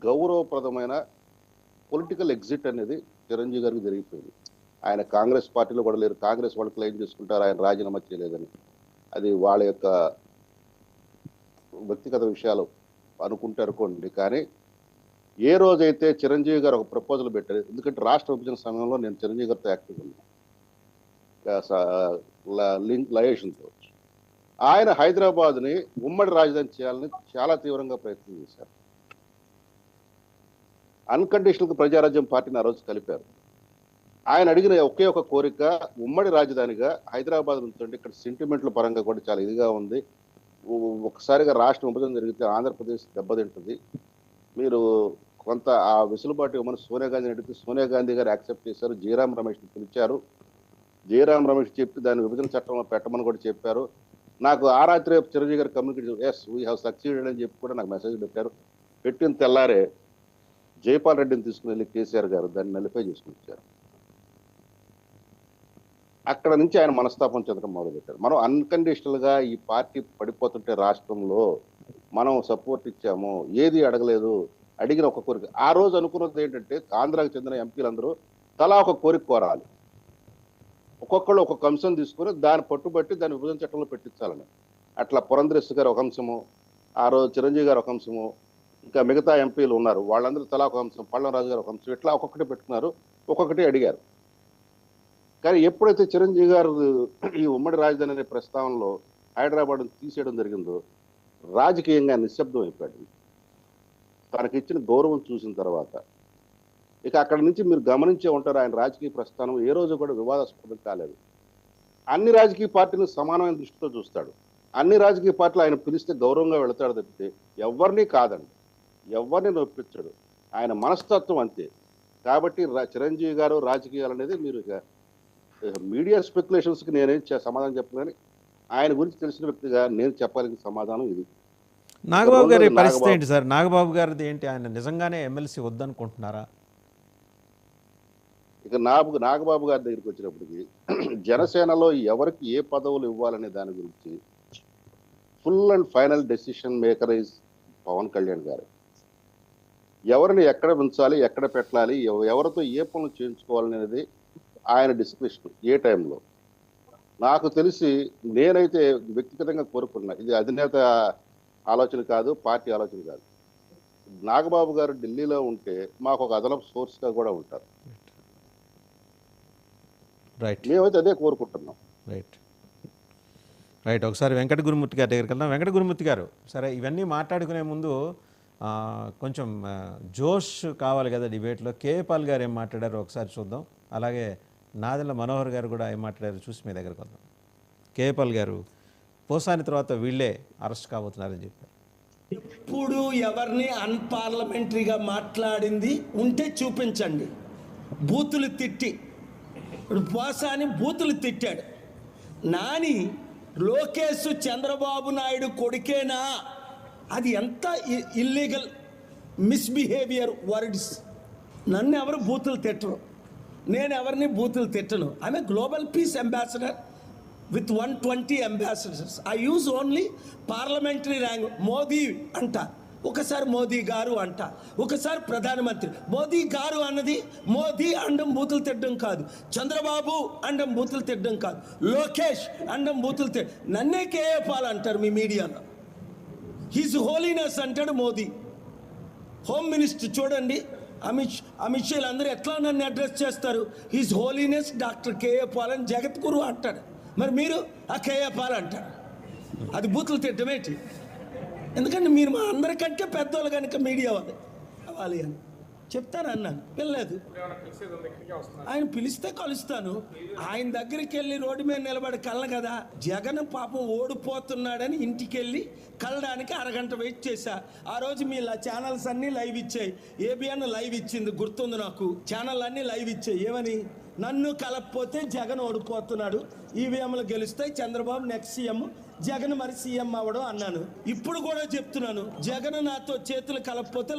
గౌరవప్రదమైన political exit అనేది చిరంజీవి గారికి జరిగిపోయింది. ఆయన కాంగ్రెస్ పార్టీలో కూడా లేరు. కాంగ్రెస్ వాళ్ళు క్లెయిమ్ చేసుకుంటారు ఆయన రాజీనామా చేయలేదని. అది వాళ్ళ యొక్క వ్యక్తిగత విషయాలు అనుకోండి. కానీ ఏ రోజైతే చిరంజీవి గారు ఒక ప్రపోజల్ పెట్టారు, ఎందుకంటే రాష్ట్ర విభజన సమయంలో నేను చిరంజీవి గారితో యాక్టివ్ ఉన్నాను లయేషన్తో. ఆయన హైదరాబాద్ని ఉమ్మడి రాజధాని చేయాలని చాలా తీవ్రంగా ప్రయత్నం చేశారు. అన్కండిషనల్ ప్రజారాజ్యం పార్టీని ఆ రోజు కలిపారు. ఆయన అడిగిన ఒకే ఒక కోరిక, ఉమ్మడి రాజధానిగా హైదరాబాద్ ఉంచండి, ఇక్కడ సెంటిమెంట్ల పరంగా కూడా చాలా ఇదిగా ఉంది, ఒకసారిగా రాష్ట్ర విభజన జరిగితే ఆంధ్రప్రదేశ్ దెబ్బతింటుంది, మీరు కొంత ఆ వెసులుబాటు ఇవ్వమని సోనియా గాంధీని అడిగితే సోనియా గాంధీ గారు యాక్సెప్ట్ చేశారు. జయరాం రమేష్ని పిలిచారు. జయరాం రమేష్ చెప్పి దాన్ని విభజన చట్టంలో పెట్టమని కూడా చెప్పారు. నాకు ఆ రాత్రి Chiranjeevi garu communicate yes we have succeeded అని చెప్పి కూడా నాకు మెసేజ్ పెట్టారు. పెట్టిన తెల్లారే జైపాల్ రెడ్డిని తీసుకుని వెళ్ళి కేసీఆర్ గారు దాన్ని నలిఫై చేసుకుని అక్కడ నుంచి ఆయన మనస్తాపం చెందడం మొదలుపెట్టారు. మనం అన్కండిషనల్ గా ఈ పార్టీ పడిపోతుంటే రాష్ట్రంలో మనం సపోర్ట్ ఇచ్చాము, ఏది అడగలేదు, అడిగిన ఒక కోరిక. ఆ రోజు అనుకున్నది ఏంటంటే ఆంధ్రాకు చెందిన ఎంపీలందరూ తలా ఒక కోరిక కోరాలి, ఒక్కొక్కళ్ళు ఒక్కొక్క అంశం తీసుకుని దాన్ని పట్టుబట్టి దాన్ని విభజన చట్టంలో పెట్టించాలని. అట్లా పురంధరేశ్వరి గారు ఒక అంశము, ఆ రోజు చిరంజీవి గారు ఒక అంశము, ఇంకా మిగతా ఎంపీలు ఉన్నారు, వాళ్ళందరూ తలా ఒక అంశం, పళ్ళం రాజు గారు ఒక అంశం, ఇట్లా ఒక్కొక్కటి పెట్టుకున్నారు, ఒక్కొక్కటి అడిగారు. కానీ ఎప్పుడైతే చిరంజీవి గారు ఈ ఉమ్మడి రాజధాని అనే ప్రస్తావనలో హైదరాబాద్ తీసేయడం జరిగిందో రాజకీయంగా నిశ్శబ్దం అయిపోయాడు. తనకిచ్చిన గౌరవం చూసిన తర్వాత ఇక అక్కడి నుంచి మీరు గమనించే ఉంటారు, ఆయన రాజకీయ ప్రస్థానం ఏ రోజు కూడా వివాదాస్పదం కాలేదు. అన్ని రాజకీయ పార్టీలు సమానమైన దృష్టితో చూస్తాడు. అన్ని రాజకీయ పార్టీలు ఆయన పిలిస్తే గౌరవంగా వెళతాడు తప్పితే ఎవరిని కాదండి, ఎవరిని నొప్పించాడు. ఆయన మనస్తత్వం అంతే. కాబట్టి చిరంజీవి గారు రాజకీయాలు అనేది మీరు మీడియా స్పెక్యులేషన్స్కి నేనేం సమాధానం చెప్పను, కానీ ఆయన గురించి తెలిసిన వ్యక్తిగా నేను చెప్పాల్సిన సమాధానం ఇది. నాగబాబు గారి పరిస్థితి ఏంటి సార్? నాగబాబు గారిది ఏంటి? ఆయన నిజంగానే ఎమ్మెల్సీ వద్దనుకుంటున్నారా? ఇక నాగబాబు గారి దగ్గరికి వచ్చినప్పటికీ జనసేనలో ఎవరికి ఏ పదవులు ఇవ్వాలనే దాని గురించి full and final decision maker is Pawan Kalyan garu. ఎవరిని ఎక్కడ ఉంచాలి, ఎక్కడ పెట్టాలి, ఎవరితో ఏ పనులు చేయించుకోవాలనేది ఆయన డిస్కషన్ ఏ టైంలో. నాకు తెలిసి నేనైతే వ్యక్తిగతంగా కోరుకున్నా, ఇది అధినేత ఆలోచన కాదు, పార్టీ ఆలోచన కాదు. నాగబాబు గారు ఢిల్లీలో ఉంటే మాకు ఒక అదనపు సోర్స్గా కూడా ఉంటారు. రైట్, మేమైతే అదే కోరుకుంటున్నాం. రైట్ రైట్ ఒకసారి వెంకట గురుమూర్తి గారి దగ్గరికి వెళ్దాం. వెంకట గురుమూర్తి గారు, సరే ఇవన్నీ మాట్లాడుకునే ముందు కొంచెం జోష్ కావాలి కదా డిబేట్లో. కేఏ పాల్ గారు ఏం మాట్లాడారో ఒకసారి చూద్దాం. అలాగే నాదెళ్ల మనోహర్ గారు కూడా ఏం మాట్లాడారో చూసి మీ దగ్గరకు వద్దాం. కేఏ పాల్ గారు, పోసాని తర్వాత వీళ్ళే అరెస్ట్ కాబోతున్నారని చెప్పారు. ఎప్పుడు ఎవరిని అన్పార్లమెంటరీగా మాట్లాడింది ఉంటే చూపించండి. బూతులు తిట్టి, ఇప్పుడు పోసాని బూతులు తిట్టాడు. నాని లోకేష్ చంద్రబాబు నాయుడు కొడుకేనా? అది ఎంత ఇల్లీగల్ మిస్బిహేవియర్ వర్డ్స్. నన్ను ఎవరు బూతులు తిట్టరు, నేను ఎవరిని బూతులు తిట్టను. I'm a global peace ambassador with 120 ambassadors. I use only parliamentary rank. Modi అంట, ఒకసారి మోదీ గారు అంట, ఒకసారి ప్రధానమంత్రి. మోదీ గారు అన్నది మోదీ అండం బూతులు తిట్టడం కాదు, చంద్రబాబు అండం బూతులు తిట్టడం కాదు, లోకేష్ అండం బూతులు తిట్ట. నన్నే కేఏ పాల్ అంటారు మీ మీడియాలో. హిజ్ హోలీనెస్ అంటాడు మోదీ. హోమ్ మినిస్టర్ చూడండి, అమిత్ షా అందరూ ఎట్లా నన్ను అడ్రస్ చేస్తారు? His holiness doctor K A Paul అని జగద్గురు అంటాడు. మరి మీరు ఆ కేఏ పాల్ అంటారు, అది బూతులు తిట్టమేంటి? ఎందుకంటే మీరు మా అందరికంటే పెద్దోళ్ళు కనుక మీడియా వాళ్ళు అవ్వాలి అని చెప్తాను అన్నాను. వెళ్ళలేదు, ఆయన పిలిస్తే కలుస్తాను. ఆయన దగ్గరికి వెళ్ళి రోడ్డు మీద నిలబడి కళ్ళ కదా. జగన్ పాపం ఓడిపోతున్నాడని ఇంటికి వెళ్ళి కలడానికి అరగంట వెయిట్ చేశా. ఆ రోజు మీ ఛానల్స్ అన్నీ లైవ్ ఇచ్చాయి. ఏబిఎన్ లైవ్ ఇచ్చింది, గుర్తుంది నాకు. ఛానల్ అన్నీ లైవ్ ఇచ్చాయి. ఏమని? నన్ను కలపపోతే జగన్ ఓడిపోతున్నాడు, ఈవీఎంలు గెలుస్తాయి, చంద్రబాబు నెక్స్ట్ సీఎం, జగన్ మరి సీఎం అవ్వడం అన్నాను. ఇప్పుడు కూడా చెప్తున్నాను, జగన్ నాతో చేతులు కలపపోతే